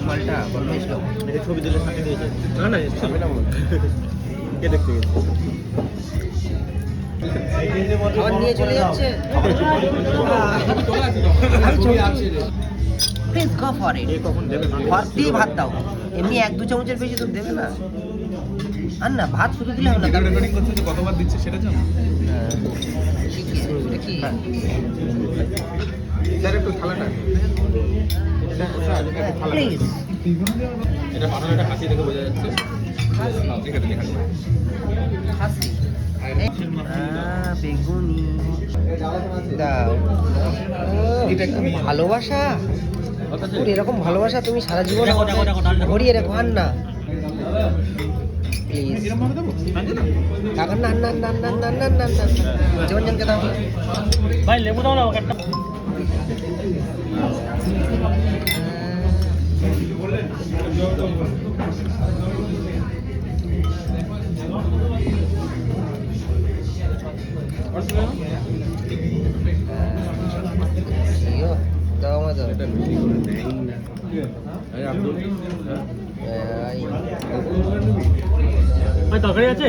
মালটা বড় ছিল। এটা ছবি দিলে সাথে দিয়েছে। না না হবে না মনে হয়। কে দেখতে গেছে? আবার নিয়ে চলে যাচ্ছে। Please go for it. এ কখন দেবে? ভাত দিয়ে ভাত দাও, এমনি 1-2 চামচের বেশি তো দেবে না। আর না ভাত শুধু দিলে হবে না। ভিডিও রেকর্ডিং করতে যে কতবার দিচ্ছে সেটা জানো? এটা কি? স্যার একটু থালাটা প্লিজ। এটা পাঠানো একটা হাসি দেখে বোঝা যাচ্ছে। এখানে লেখা আছে। হাসি। বেগুনি দাও। এটা একটু ভালোবাসা, ওর এরকম ভালোবাসা তুমি সারা জীবন দেখো, দেখো, দেখো, ডালটা। ভরিয়ে রেখো। আর না প্লিজ, এরকম ভাবে দেবো? না না না না না না না না, জীবনজনকে দাও। ভাই লেবু দাও না আমাকে একটা। ইয়ো, দাও আমার দাও। এই, ভাই তরকারি আছে?